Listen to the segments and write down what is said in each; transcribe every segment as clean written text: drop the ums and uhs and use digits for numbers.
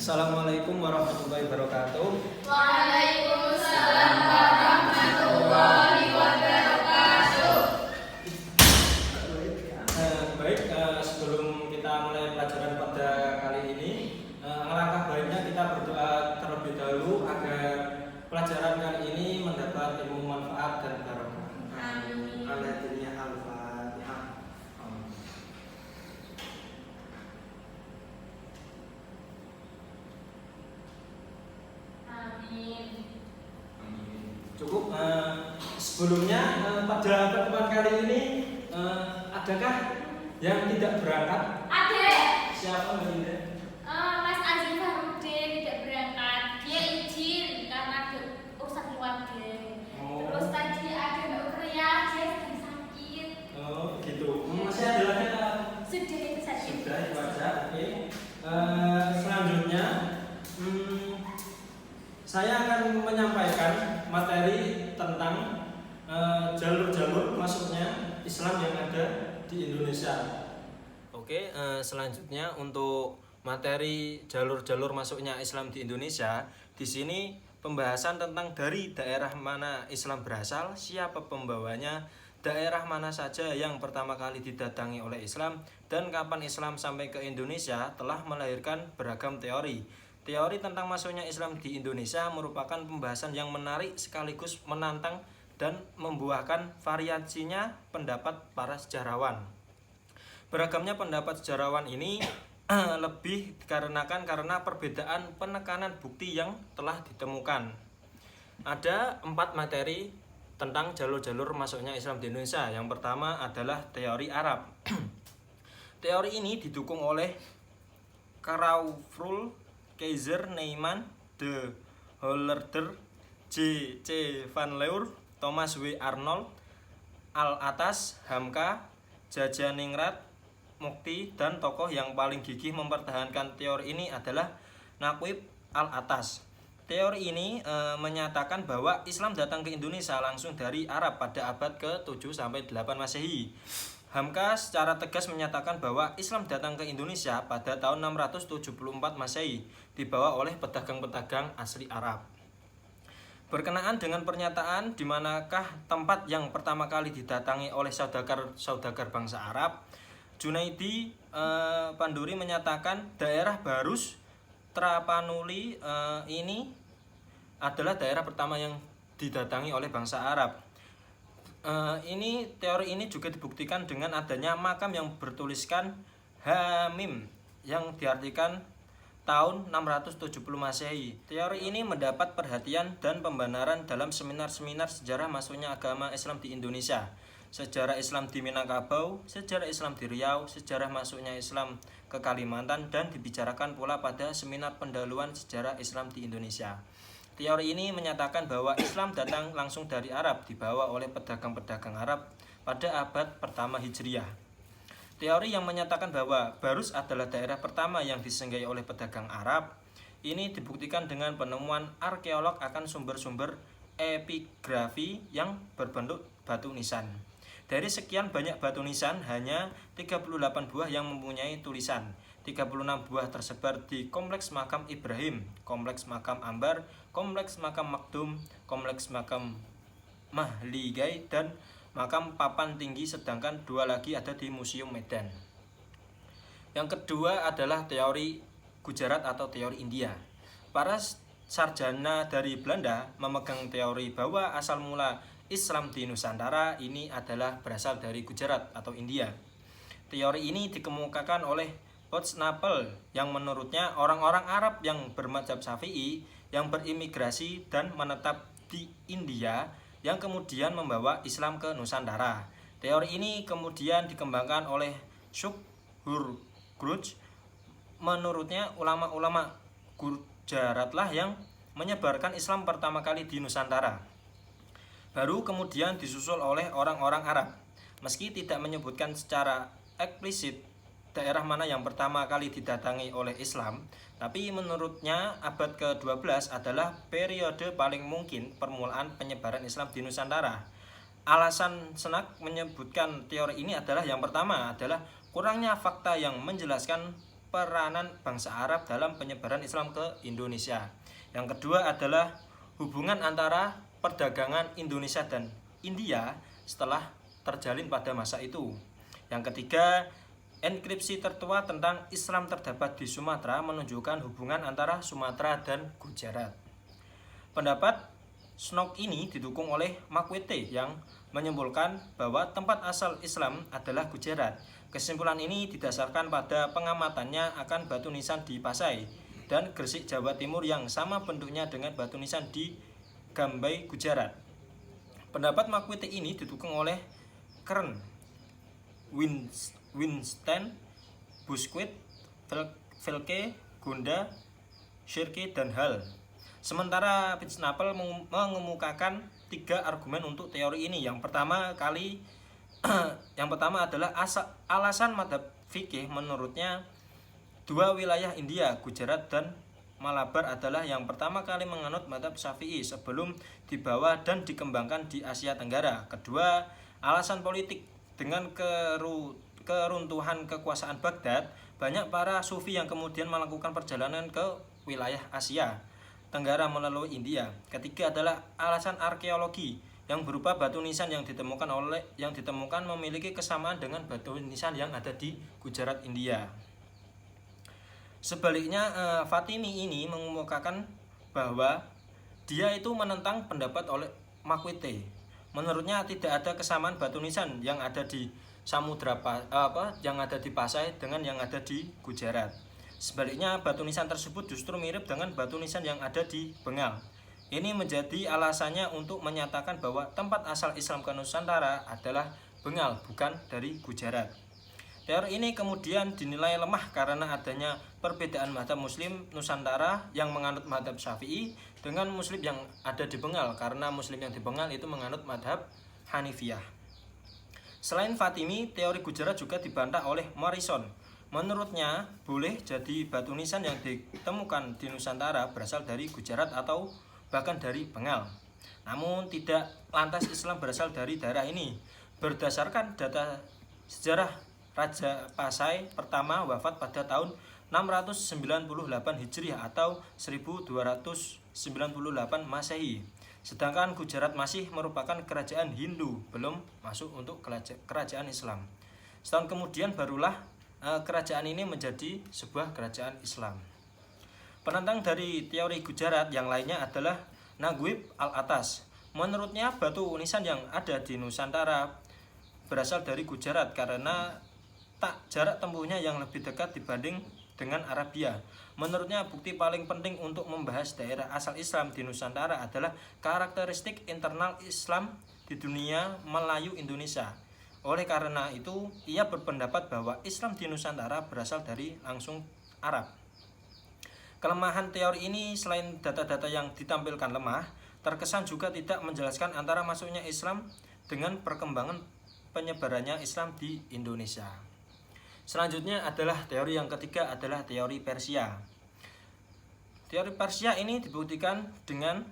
Assalamualaikum warahmatullahi wabarakatuh. Waalaikumsalam warahmatullahi wabarakatuh. Baik, sebelum kita mulai pelajaran pada kali ini, alangkah baiknya kita berdoa terlebih dahulu agar pelajaran kali ini mendapat ilmu manfaat dan barokah. Amin. Al-Fatihah. Al-Fatihah. Amin. Cukup. Sebelumnya pada pertemuan kali ini adakah yang tidak berangkat? Ada. Siapa Mbak? Mas Azim Farudin tidak berangkat. Dia izin karena ada urusan keluarga. Oh. Terus tadi ada Mbak Ukria, dia sedang sakit. Oh gitu. Masih ada lagi tak? Sudah itu saja. Sudah itu aja. Oke. Selanjutnya saya akan menyampaikan materi tentang jalur-jalur masuknya Islam yang ada di Indonesia. Oke, selanjutnya untuk materi jalur-jalur masuknya Islam di Indonesia, di sini pembahasan tentang dari daerah mana Islam berasal, siapa pembawanya, daerah mana saja yang pertama kali didatangi oleh Islam, dan kapan Islam sampai ke Indonesia telah melahirkan beragam teori. Teori tentang masuknya Islam di Indonesia merupakan pembahasan yang menarik sekaligus menantang dan membuahkan variasinya pendapat para sejarawan. Beragamnya pendapat sejarawan ini lebih dikarenakan karena perbedaan penekanan bukti yang telah ditemukan. Ada 4 materi tentang jalur-jalur masuknya Islam di Indonesia. Yang pertama adalah teori Arab. Teori ini didukung oleh Karaufrul, Keizer, Neyman, De Hollander, J. C. van Leur, Thomas W. Arnold, Al-Atas, Hamka, Jajaningrat, Mukti, dan tokoh yang paling gigih mempertahankan teori ini adalah Naqib Al-Atas. Teori ini menyatakan bahwa Islam datang ke Indonesia langsung dari Arab pada abad ke-7-8 Masehi. Hamka secara tegas menyatakan bahwa Islam datang ke Indonesia pada tahun 674 Masehi, dibawa oleh pedagang-pedagang asli Arab. Berkenaan dengan pernyataan di manakah tempat yang pertama kali didatangi oleh saudagar bangsa Arab, Junaidi Panduri menyatakan daerah Barus Trapanuli ini adalah daerah pertama yang didatangi oleh bangsa Arab. Teori ini juga dibuktikan dengan adanya makam yang bertuliskan Hamim yang diartikan tahun 670 Masehi. Teori ini mendapat perhatian dan pembenaran dalam seminar-seminar sejarah masuknya agama Islam di Indonesia, sejarah Islam di Minangkabau, sejarah Islam di Riau, sejarah masuknya Islam ke Kalimantan, dan dibicarakan pula pada seminar pendahuluan sejarah Islam di Indonesia. Teori ini menyatakan bahwa Islam datang langsung dari Arab, dibawa oleh pedagang-pedagang Arab pada abad pertama Hijriah. Teori yang menyatakan bahwa Barus adalah daerah pertama yang disinggahi oleh pedagang Arab ini dibuktikan dengan penemuan arkeolog akan sumber-sumber epigrafi yang berbentuk batu nisan. Dari sekian banyak batu nisan, hanya 38 buah yang mempunyai tulisan. 36 buah tersebar di Kompleks Makam Ibrahim, Kompleks Makam Ambar, Kompleks Makam Makdum, Kompleks Makam Mahligai, dan Makam Papan Tinggi, sedangkan 2 lagi ada di Museum Medan. Yang kedua adalah teori Gujarat atau teori India. Para sarjana dari Belanda memegang teori bahwa asal mula Islam di Nusantara ini adalah berasal dari Gujarat atau India. Teori ini dikemukakan oleh Potsnapel yang menurutnya orang-orang Arab yang bermadzhab Syafi'i yang berimigrasi dan menetap di India yang kemudian membawa Islam ke Nusantara. Teori ini kemudian dikembangkan oleh Shubhur Gruj. Menurutnya ulama-ulama Gujaratlah yang menyebarkan Islam pertama kali di Nusantara, baru kemudian disusul oleh orang-orang Arab. Meski tidak menyebutkan secara eksplisit daerah mana yang pertama kali didatangi oleh Islam, tapi menurutnya abad ke-12 adalah periode paling mungkin permulaan penyebaran Islam di Nusantara. Alasan Senak menyebutkan teori ini adalah yang pertama adalah kurangnya fakta yang menjelaskan peranan bangsa Arab dalam penyebaran Islam ke Indonesia. Yang kedua adalah hubungan antara perdagangan Indonesia dan India setelah terjalin pada masa itu. Yang ketiga, enkripsi tertua tentang Islam terdapat di Sumatera menunjukkan hubungan antara Sumatera dan Gujarat. Pendapat Snook ini didukung oleh Makwete yang menyimpulkan bahwa tempat asal Islam adalah Gujarat. Kesimpulan ini didasarkan pada pengamatannya akan batu nisan di Pasai dan Gresik Jawa Timur yang sama bentuknya dengan batu nisan di Gambai Gujarat. Pendapat Makwete ini didukung oleh Kern, Winston, Busquet, Velke, Gonda, Shirky, dan Hall. Sementara Fitznapel mengemukakan 3 argumen untuk teori ini. Yang pertama adalah alasan madhab fikih. Menurutnya 2 wilayah India, Gujarat dan Malabar adalah yang pertama kali menganut madhab Syafi'i sebelum dibawa dan dikembangkan di Asia Tenggara. Kedua, alasan politik. Dengan keruntuhan kekuasaan Baghdad, banyak para sufi yang kemudian melakukan perjalanan ke wilayah Asia Tenggara melalui India. Ketiga adalah alasan arkeologi yang berupa batu nisan yang ditemukan memiliki kesamaan dengan batu nisan yang ada di Gujarat, India. Sebaliknya, Fatimi ini mengemukakan bahwa dia itu menentang pendapat oleh Makwete. Menurutnya tidak ada kesamaan batu nisan yang ada di yang ada di Pasai dengan yang ada di Gujarat. Sebaliknya, batu nisan tersebut justru mirip dengan batu nisan yang ada di Bengal. Ini menjadi alasannya untuk menyatakan bahwa tempat asal Islam ke Nusantara adalah Bengal, bukan dari Gujarat. Teori ini kemudian dinilai lemah karena adanya perbedaan mazhab Muslim Nusantara yang menganut mazhab Syafi'i dengan Muslim yang ada di Bengal, karena Muslim yang di Bengal itu menganut mazhab Hanifiyah. Selain Fatimi, teori Gujarat juga dibantah oleh Morrison. Menurutnya, boleh jadi batu nisan yang ditemukan di Nusantara berasal dari Gujarat atau bahkan dari Bengal. Namun tidak lantas Islam berasal dari daerah ini. Berdasarkan data sejarah, Raja Pasai pertama wafat pada tahun 698 Hijriah atau 1298 Masehi. Sedangkan Gujarat masih merupakan kerajaan Hindu, belum masuk untuk kerajaan Islam. Setahun kemudian barulah kerajaan ini menjadi sebuah kerajaan Islam. Penentang dari teori Gujarat yang lainnya adalah Naguib Al-Atas. Menurutnya batu nisan yang ada di Nusantara berasal dari Gujarat karena jarak tempuhnya yang lebih dekat dibanding dengan Arabia. Menurutnya bukti paling penting untuk membahas daerah asal Islam di Nusantara adalah karakteristik internal Islam di dunia Melayu Indonesia. Oleh karena itu, ia berpendapat bahwa Islam di Nusantara berasal dari langsung Arab. Kelemahan teori ini selain data-data yang ditampilkan lemah, terkesan juga tidak menjelaskan antara masuknya Islam dengan perkembangan penyebarannya Islam di Indonesia. Selanjutnya adalah teori yang ketiga adalah teori Persia. Teori Persia ini dibuktikan dengan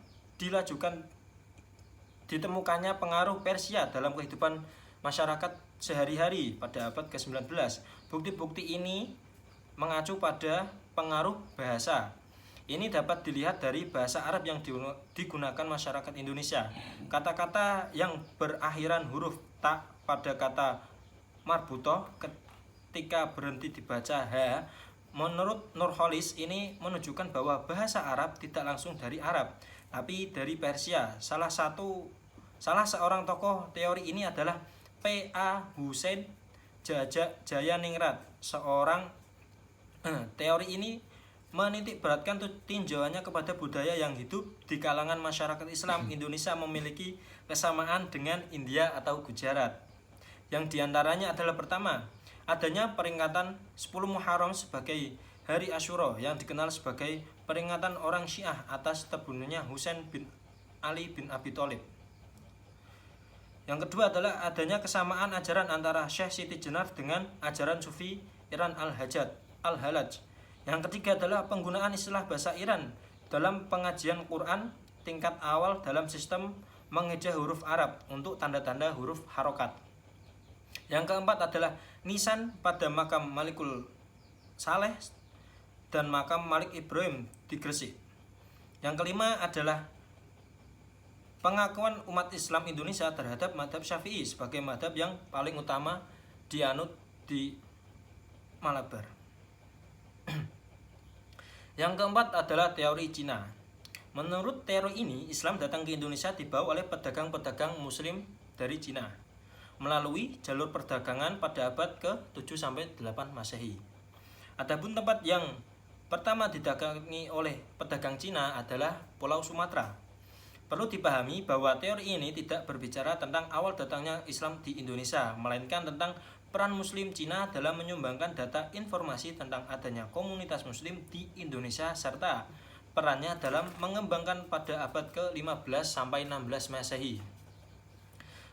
ditemukannya pengaruh Persia dalam kehidupan masyarakat sehari-hari pada abad ke-19. Bukti-bukti ini mengacu pada pengaruh bahasa. Ini dapat dilihat dari bahasa Arab yang digunakan masyarakat Indonesia. Kata-kata yang berakhiran huruf ta pada kata marbutoh ketika berhenti dibaca ha, menurut Nurholis ini menunjukkan bahwa bahasa Arab tidak langsung dari Arab, tapi dari Persia. Salah seorang tokoh teori ini adalah P.A. Hussein Jayaningrat. Teori ini menitik beratkan tinjauannya kepada budaya yang hidup di kalangan masyarakat Islam Indonesia memiliki kesamaan dengan India atau Gujarat. Yang diantaranya adalah pertama, adanya peringatan 10 Muharram sebagai hari Asyura yang dikenal sebagai peringatan orang Syiah atas terbunuhnya Husain bin Ali bin Abi Thalib. Yang kedua adalah adanya kesamaan ajaran antara Syekh Siti Jenar dengan ajaran Sufi Iran Al-Halaj. Yang ketiga adalah penggunaan istilah bahasa Iran dalam pengajian Quran tingkat awal dalam sistem mengeja huruf Arab untuk tanda-tanda huruf harokat. Yang keempat adalah nisan pada makam Saleh dan makam Malik Ibrahim di Gresik. Yang kelima adalah pengakuan umat Islam Indonesia terhadap mazhab Syafi'i sebagai mazhab yang paling utama dianut di Malabar. Yang keempat adalah teori Cina. Menurut teori ini, Islam datang ke Indonesia dibawa oleh pedagang-pedagang muslim dari Cina melalui jalur perdagangan pada abad ke-7 sampai 8 Masehi. Adapun tempat yang pertama didagangi oleh pedagang Cina adalah Pulau Sumatera. Perlu dipahami bahwa teori ini tidak berbicara tentang awal datangnya Islam di Indonesia, melainkan tentang peran Muslim Cina dalam menyumbangkan data informasi tentang adanya komunitas Muslim di Indonesia serta perannya dalam mengembangkan pada abad ke-15 sampai 16 Masehi.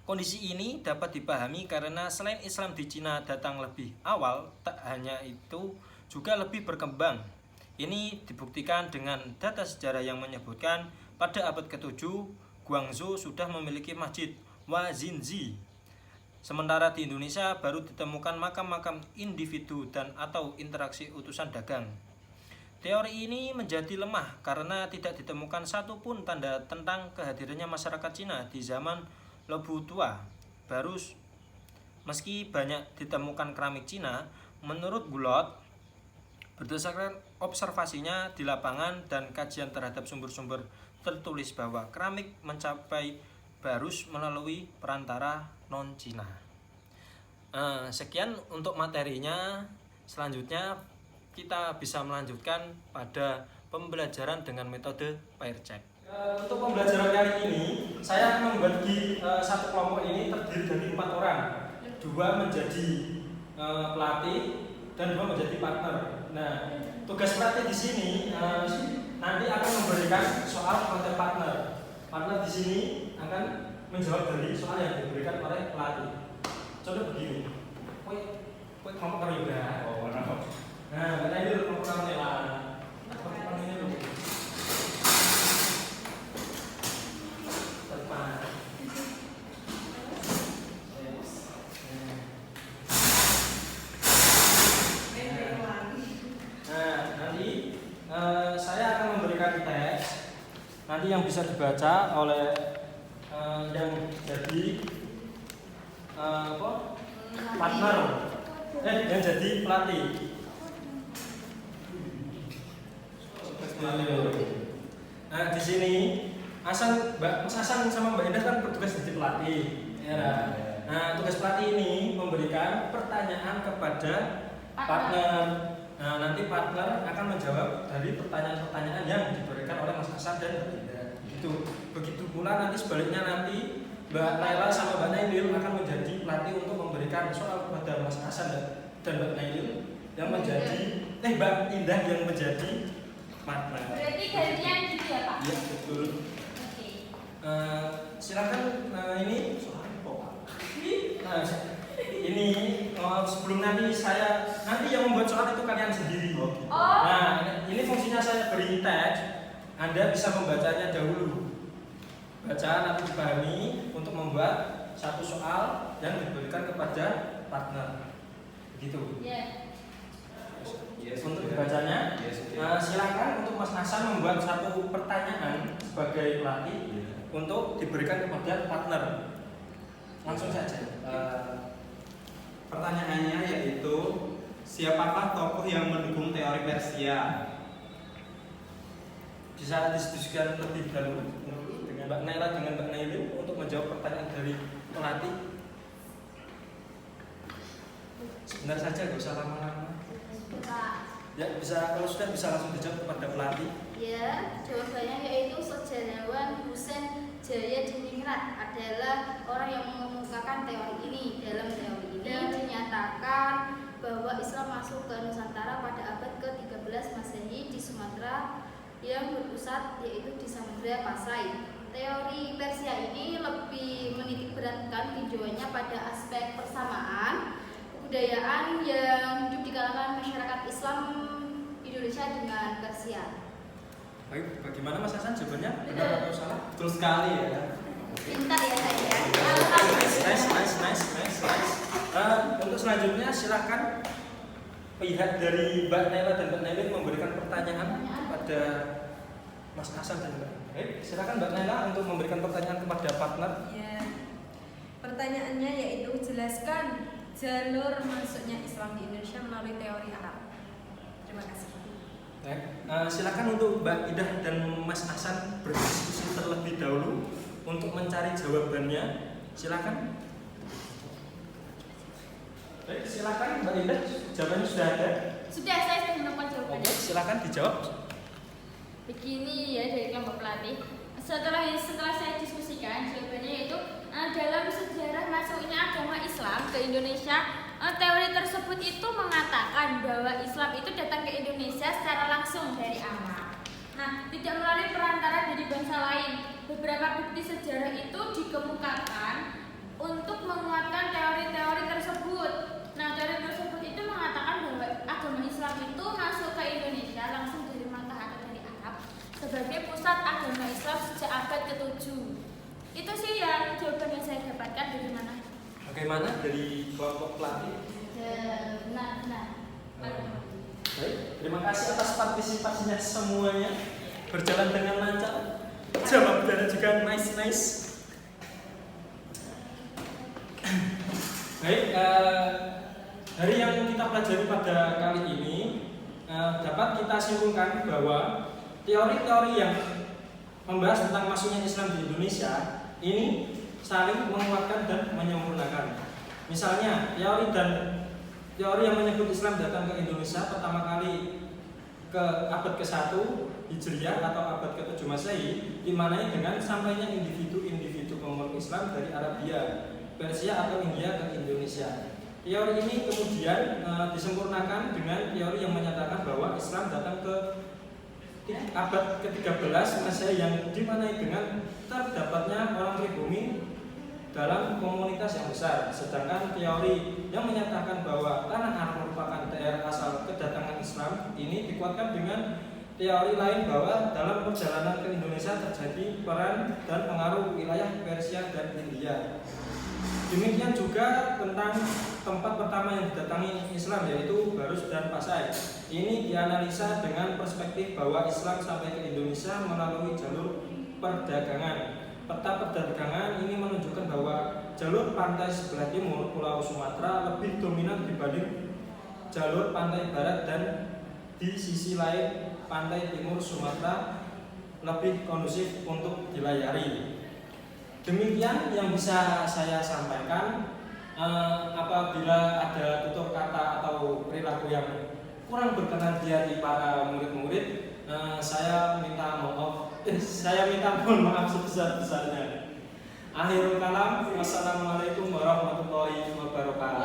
Kondisi ini dapat dipahami karena selain Islam di Cina datang lebih awal, tak hanya itu juga lebih berkembang. Ini dibuktikan dengan data sejarah yang menyebutkan pada abad ke-7 Guangzhou sudah memiliki masjid Huaxinzi. Sementara di Indonesia baru ditemukan makam-makam individu dan atau interaksi utusan dagang. Teori ini menjadi lemah karena tidak ditemukan satupun tanda tentang kehadirannya masyarakat Cina di zaman Lebu Tua. Baru meski banyak ditemukan keramik Cina, menurut Gulot, berdasarkan observasinya di lapangan dan kajian terhadap sumber-sumber tertulis bahwa keramik mencapai Barus melalui perantara non-Cina. Sekian untuk materinya. Selanjutnya kita bisa melanjutkan pada pembelajaran dengan metode pair check. Untuk pembelajaran kali ini, saya akan membagi satu kelompok ini terdiri dari 4 orang. 2 menjadi pelatih dan 2 menjadi partner. Nah, tugas pelatih di sini nanti akan memberikan soal kepada partner. Partner di sini akan menjawab dari soal yang diberikan oleh pelatih. Contoh begini, kue kelompok karo juga. Oh, nah, kita ini kelompok karo nela. Kelompok ini dulu. Saya akan memberikan teks nanti yang bisa dibaca oleh yang jadi partner, yang jadi pelatih. Nah, di sini Mas Hasan sama Mbak Indah kan bertugas jadi pelatih. Ya. Nah, tugas pelatih ini memberikan pertanyaan kepada partner. Nah, nanti partner akan menjawab dari pertanyaan-pertanyaan yang diberikan oleh Mas Hasan dan Mbak Indah. Begitu pula nanti sebaliknya nanti Mbak Naila sama Mbak Nailil akan menjadi pelatih untuk memberikan soal kepada Mas Hasan dan Mbak Nailil yang menjadi Mbak Indah yang menjadi partner. Berarti gantian gitu ya Pak? Iya betul. Oke. Silakan ini soal apa? Ini sebelum nanti yang membuat soal itu kalian sendiri. Oh. Nah, ini fungsinya saya beri teks. Anda bisa membacanya dahulu. Baca nanti dipahami untuk membuat satu soal yang diberikan kepada partner. Begitu. Yeah. Untuk dibacanya, silakan untuk Mas Hasan membuat satu pertanyaan sebagai pelatih untuk diberikan kepada partner. Langsung saja. Pertanyaannya yaitu, siapakah tokoh yang mendukung teori Persia? Bisa diskusikan lebih dahulu dengan Mbak Naila dengan Mbak Nailil untuk menjawab pertanyaan dari pelatih. Sebentar saja, gak usah lama-lama. Ya, kalau sudah bisa langsung dijawab kepada pelatih. Ya, jawabannya yaitu sejarawan Husain Jayadiningrat adalah orang yang mengemukakan teori ini. Dalam teori ini dinyatakan bahwa Islam masuk ke Nusantara pada abad ke-13 Masehi di Sumatera yang berpusat yaitu di Samudra Pasai. Teori Persia ini lebih menitik beratkan tinjauannya pada aspek persamaan kebudayaan yang hidup di kalangan masyarakat Islam Indonesia dengan Persia. Baik, bagaimana Mas Hasan jawabannya? Benar atau salah? Betul sekali ya. Pintar ya saya. Nice. Untuk selanjutnya silakan pihak dari Mbak Naila dan Mbak Nailin memberikan pertanyaan kepada Mas Hasan dan Mbak. Baik, silakan Mbak Naila untuk memberikan pertanyaan kepada partner. Ya. Pertanyaannya yaitu jelaskan jalur masuknya Islam di Indonesia melalui teori Arab. Terima kasih. Baik, silakan untuk Mbak Idah dan Mas Hasan berdiskusi terlebih dahulu untuk mencari jawabannya. Silakan. Baik, silakan Mbak Idah, jawabannya sudah ada. Sudah, saya sudah menemukan jawabannya. Oke, silakan dijawab. Begini ya dari kelompok pelatih. Setelah saya diskusikan jawabannya yaitu dalam sejarah masuknya agama Islam ke Indonesia, teori tersebut itu mengatakan bahwa Islam itu datang ke Indonesia secara langsung dari Arab. Nah, tidak melalui perantara dari bangsa lain. Beberapa bukti sejarah itu dikemukakan untuk menguatkan teori-teori tersebut. Nah, teori tersebut itu mengatakan bahwa agama Islam itu masuk ke Indonesia langsung dari Makkah atau dari Arab sebagai pusat agama Islam sejak abad ke-7. Itu sih yang jawaban yang saya dapatkan dari mana? Bagaimana dari kelompok pelatih? Benar. Baik, terima kasih atas partisipasinya semuanya. Berjalan dengan lancar. Jawabannya juga nice. Baik, dari yang kita pelajari pada kali ini dapat kita simpulkan bahwa teori-teori yang membahas tentang masuknya Islam di Indonesia ini saling menguatkan dan menyempurnakan. Misalnya teori yang menyebut Islam datang ke Indonesia pertama kali ke abad ke-1 Hijriah atau abad ke-7 Masehi dimaknai dengan sampainya individu-individu pemeluk Islam dari Arabia, Persia atau India ke Indonesia. Teori ini kemudian disempurnakan dengan teori yang menyatakan bahwa Islam datang ke abad ke-13 Masehi yang dimaknai dengan terdapatnya orang pribumi dalam komunitas yang besar. Sedangkan teori yang menyatakan bahwa tanah Arab merupakan daerah asal kedatangan Islam ini dikuatkan dengan teori lain bahwa dalam perjalanan ke Indonesia terjadi peran dan pengaruh wilayah Persia dan India. Demikian juga tentang tempat pertama yang didatangi Islam yaitu Barus dan Pasai. Ini dianalisa dengan perspektif bahwa Islam sampai ke Indonesia melalui jalur perdagangan. Peta perdagangan ini menunjukkan bahwa jalur pantai sebelah timur Pulau Sumatera lebih dominan dibanding jalur pantai barat dan di sisi lain pantai timur Sumatera lebih kondusif untuk dilayari. Demikian yang bisa saya sampaikan. Apabila ada tutur kata atau perilaku yang kurang berkenan di hati para murid-murid, saya minta mohon maaf sebesar-besarnya. Akhirul kalam, wassalamualaikum warahmatullahi wabarakatuh.